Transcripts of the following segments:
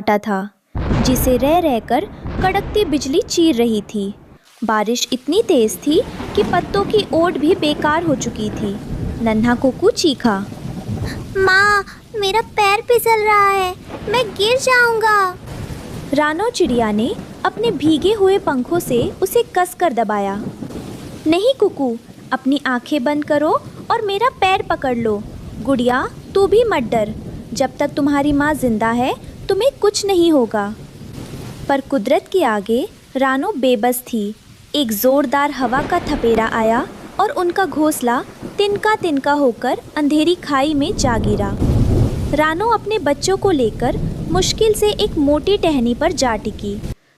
सन्नाटा था, जिसे रह रहकर कड़कती बिजली चीर रही थी। बारिश इतनी तेज थी कि पत्तों की ओट भी बेकार हो चुकी थी। नन्हा कुकू चीखा, माँ, मेरा पैर फिसल रहा है, मैं गिर जाऊंगा। रानो चिड़िया ने अपने भीगे हुए पंखों से उसे कसकर दबाया। नहीं कुकू, अपनी आंखें बंद करो और मेरा पैर पकड़ लो। गुड़िया, तू भी मत डर, जब तक तुम्हारी माँ जिंदा है तुम्हें कुछ नहीं होगा। पर कुदरत के आगे रानो बेबस थी। एक जोरदार हवा का थपेड़ा आया और उनका घोंसला तिनका तिनका होकर अंधेरी खाई में जा गिरा। रानो अपने बच्चों को लेकर मुश्किल से एक मोटी टहनी पर जा टिकी।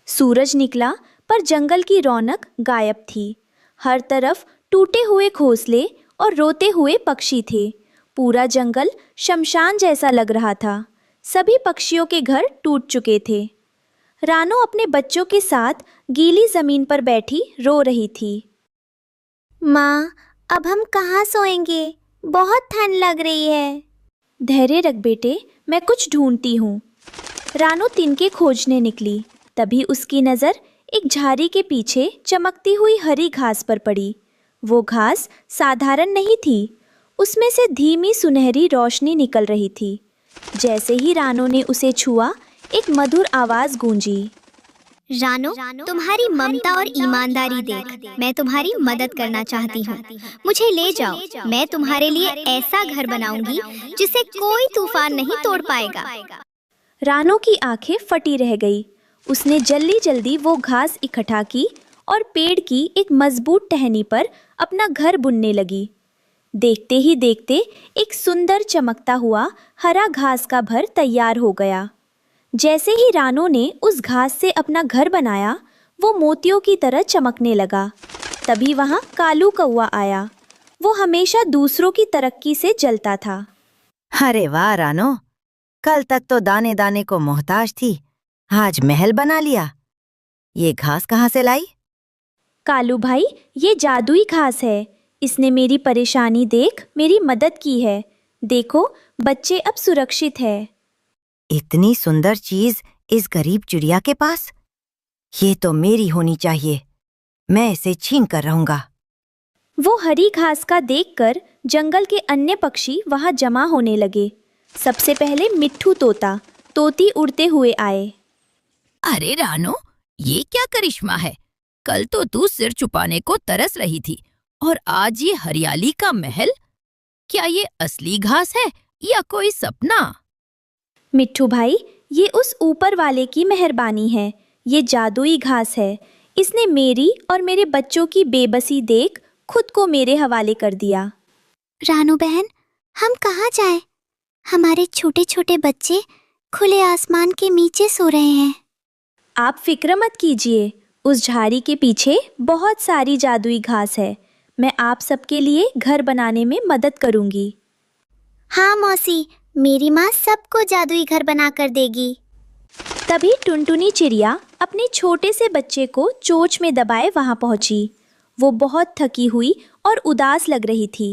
सूरज निकला पर जंगल की रौनक गायब थी। हर तरफ टूटे हुए घोंसले और रोते हुए पक्षी थे। पूरा जंगल शमशान जैसा लग रहा था। सभी पक्षियों के घर टूट चुके थे। रानो अपने बच्चों के साथ गीली जमीन पर बैठी रो रही थी। माँ, अब हम कहाँ सोएंगे? बहुत ठंड लग रही है। धैर्य रख बेटे, मैं कुछ ढूंढती हूँ। रानो तिनके खोजने निकली। तभी उसकी नज़र एक झाड़ी के पीछे चमकती हुई हरी घास पर पड़ी। वो घास साधारण नहीं थी, उसमें से धीमी सुनहरी रोशनी निकल रही थी। जैसे ही रानो ने उसे छुआ, एक मधुर आवाज़ गूंजी, रानो, तुम्हारी ममता और ईमानदारी देख, मैं तुम्हारी मदद करना चाहती हूँ। मुझे ले जाओ, मैं तुम्हारे लिए ऐसा घर बनाऊंगी जिसे कोई तूफान नहीं तोड़ पाएगा। रानो की आंखें फटी रह गई। उसने जल्दी जल्दी वो घास इकट्ठा की और पेड़ की एक मजबूत टहनी पर अपना घर बुनने लगी। देखते ही देखते एक सुंदर चमकता हुआ हरा घास का घर तैयार हो गया। जैसे ही रानो ने उस घास से अपना घर बनाया, वो मोतियों की तरह चमकने लगा। तभी वहाँ कालू कौवा आया। वो हमेशा दूसरों की तरक्की से जलता था। अरे वाह रानो, कल तक तो दाने दाने को मोहताज थी, आज महल बना लिया। ये घास कहाँ से लाई? कालू भाई, ये जादुई घास है। इसने मेरी परेशानी देख मेरी मदद की है। देखो, बच्चे अब सुरक्षित है। इतनी सुंदर चीज इस गरीब चिड़िया के पास? ये तो मेरी होनी चाहिए। मैं इसे छीन कर रहूंगा। वो हरी घास का देखकर जंगल के अन्य पक्षी वहां जमा होने लगे। सबसे पहले मिट्ठू तोता, तोती उड़ते हुए आए। अरे रानो, ये क्या करिश्मा है? कल तो तू सिर छुपाने को तरस रही थी और आज ये हरियाली का महल। क्या ये असली घास है या कोई सपना? मिट्ठू भाई, ये उस ऊपर वाले की मेहरबानी है। ये जादुई घास है। इसने मेरी और मेरे बच्चों की बेबसी देख खुद को मेरे हवाले कर दिया। रानो बहन, हम कहाँ जाएं? हमारे छोटे छोटे बच्चे खुले आसमान के नीचे सो रहे हैं। आप फिक्र मत कीजिए, उस झाड़ी के पीछे बहुत सारी जादुई घास है। मैं आप सबके लिए घर बनाने में मदद करूंगी। हाँ मौसी, मेरी माँ सबको जादुई घर बना कर देगी। तभी टुनटुनी चिड़िया अपने छोटे से बच्चे को चोंच में दबाए वहां पहुंची। वो बहुत थकी हुई और उदास लग रही थी।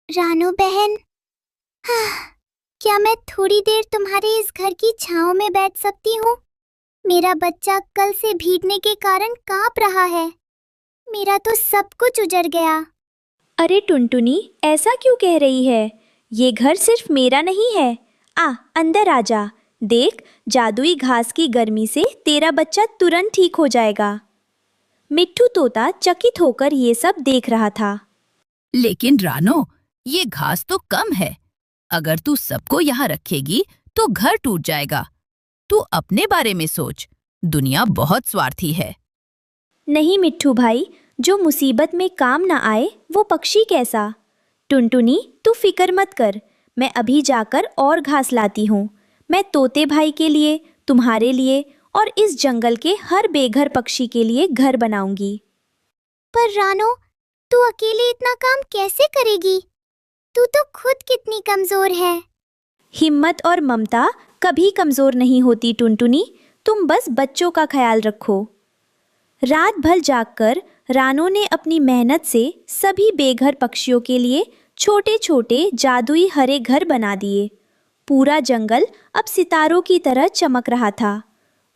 रानो बहन, क्या मैं थोड़ी देर तुम्हारे इस घर की छांव में बैठ सकती हूँ? मेरा बच्चा कल से भीगने के कारण कांप रहा है। मेरा तो सब कुछ उजड़ गया। अरे टुनटुनी, ऐसा क्यों कह रही है? ये घर सिर्फ मेरा नहीं है। अंदर आ जा। देख, जादुई घास की गर्मी से तेरा बच्चा तुरंत ठीक हो जाएगा। मिट्ठू तोता चकित होकर ये सब देख रहा था। लेकिन रानो, ये घास तो कम है। अगर तू सबको यहाँ रखेगी तो घर टूट जाएगा। तू अपने बारे में सोच, दुनिया बहुत स्वार्थी है। नहीं मिट्ठू भाई, जो मुसीबत में काम ना आए वो पक्षी कैसा? टुनटुनी, तू फिक्र मत कर, मैं अभी जाकर और घास लाती हूँ। मैं तोते भाई के लिए, तुम्हारे लिए और इस जंगल के हर बेघर पक्षी के लिए घर बनाऊंगी। पर रानो, तू अकेले इतना काम कैसे करेगी? तू तो खुद कितनी कमजोर है। हिम्मत और ममता कभी कमजोर नहीं होती टुनटुनी, तुम बस बच्चों का ख्याल रखो। रात भर जागकर रानो ने अपनी मेहनत से सभी बेघर पक्षियों के लिए छोटे छोटे जादुई हरे घर बना दिए। पूरा जंगल अब सितारों की तरह चमक रहा था।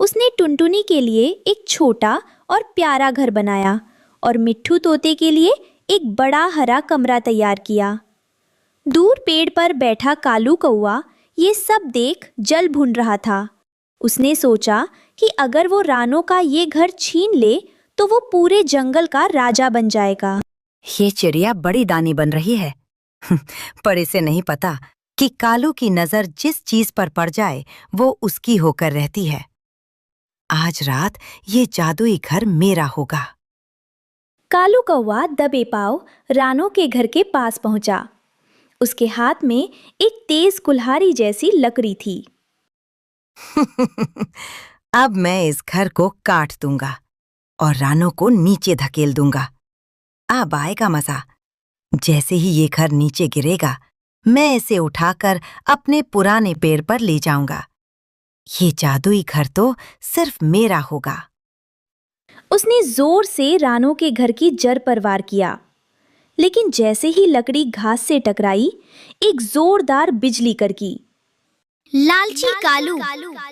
उसने टुनटुनी के लिए एक छोटा और प्यारा घर बनाया और मिट्ठू तोते के लिए एक बड़ा हरा कमरा तैयार किया। दूर पेड़ पर बैठा कालू कौआ ये सब देख जल भून रहा था। उसने सोचा कि अगर वो रानो का ये घर छीन ले तो वो पूरे जंगल का राजा बन जाएगा। ये चिड़िया बड़ी दानी बन रही है पर इसे नहीं पता कि कालू की नजर जिस चीज पर पड़ जाए वो उसकी होकर रहती है। आज रात ये जादुई घर मेरा होगा। कालू कौवा दबे पांव रानो के घर के पास पहुंचा। उसके हाथ में एक तेज कुल्हाड़ी जैसी लकड़ी थी। अब मैं इस घर को काट दूंगा और रानो को नीचे धकेल दूंगा। अब आएगा मजा। जैसे ही ये घर नीचे गिरेगा मैं इसे उठाकर अपने पुराने पेड़ पर ले जाऊंगा। ये जादुई घर तो सिर्फ मेरा होगा। उसने जोर से रानो के घर की जड़ पर वार किया, लेकिन जैसे ही लकड़ी घास से टकराई एक जोरदार बिजली कड़की। लालची कालू,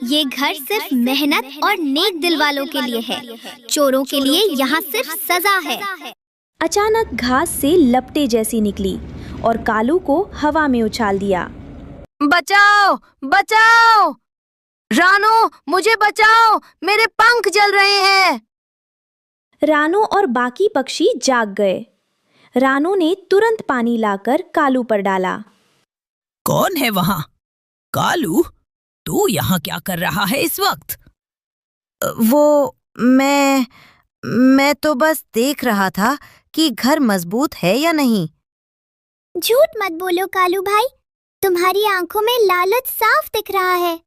ये घर सिर्फ मेहनत और नेक दिल वालों के लिए है। चोरों के लिए यहाँ सिर्फ सजा है। अचानक घास से लपटें जैसी निकली और कालू को हवा में उछाल दिया। बचाओ बचाओ रानो, मुझे बचाओ, मेरे पंख जल रहे हैं। रानो और बाकी पक्षी जाग गए। रानो ने तुरंत पानी लाकर कालू पर डाला। कौन है वहां? कालू, तू यहाँ क्या कर रहा है इस वक्त? वो मैं तो बस देख रहा था कि घर मजबूत है या नहीं। झूठ मत बोलो कालू भाई, तुम्हारी आंखों में लालच साफ दिख रहा है।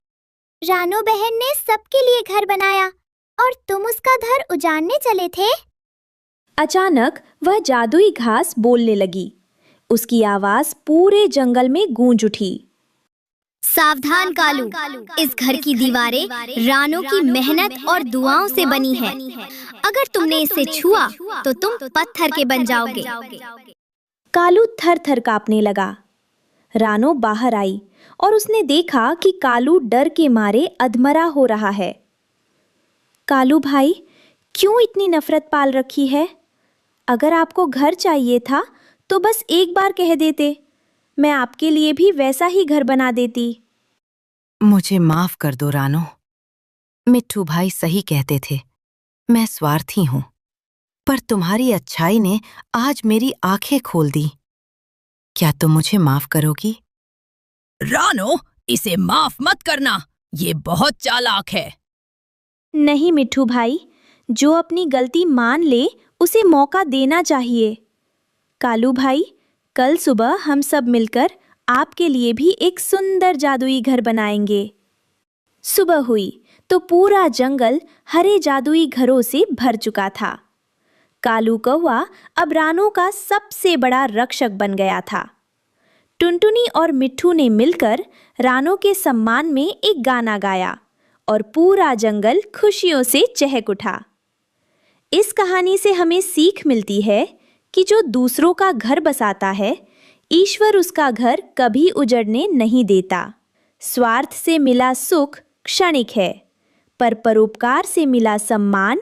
रानो बहन ने सबके लिए घर बनाया और तुम उसका घर उजाड़ने चले थे। अचानक वह जादुई घास बोलने लगी। उसकी आवाज पूरे जंगल में गूंज उठी। सावधान कालू, इस घर की दीवारें रानो की मेहनत और दुआओं से बनी है। अगर तुमने इसे छुआ तो तुम पत्थर के बन जाओगे। कालू थर थर कांपने लगा। रानो बाहर आई और उसने देखा कि कालू डर के मारे अधमरा हो रहा है। कालू भाई, क्यों इतनी नफरत पाल रखी है? अगर आपको घर चाहिए था तो बस एक बार कह देते, मैं आपके लिए भी वैसा ही घर बना देती। मुझे माफ कर दो रानो। मिट्ठू भाई सही कहते थे, मैं स्वार्थी हूं, पर तुम्हारी अच्छाई ने आज मेरी आंखें खोल दी। क्या तुम मुझे माफ करोगी? रानो, इसे माफ मत करना, ये बहुत चालाक है। नहीं मिट्ठू भाई, जो अपनी गलती मान ले उसे मौका देना चाहिए। कालू भाई, कल सुबह हम सब मिलकर आपके लिए भी एक सुंदर जादुई घर बनाएंगे। सुबह हुई तो पूरा जंगल हरे जादुई घरों से भर चुका था। कालू कौवा अब रानो का सबसे बड़ा रक्षक बन गया था। टुनटुनी और मिट्ठू ने मिलकर रानो के सम्मान में एक गाना गाया और पूरा जंगल खुशियों से चहक उठा। इस कहानी से हमें सीख मिलती है कि जो दूसरों का घर बसाता है, ईश्वर उसका घर कभी उजड़ने नहीं देता। स्वार्थ से मिला सुख क्षणिक है, पर परोपकार से मिला सम्मान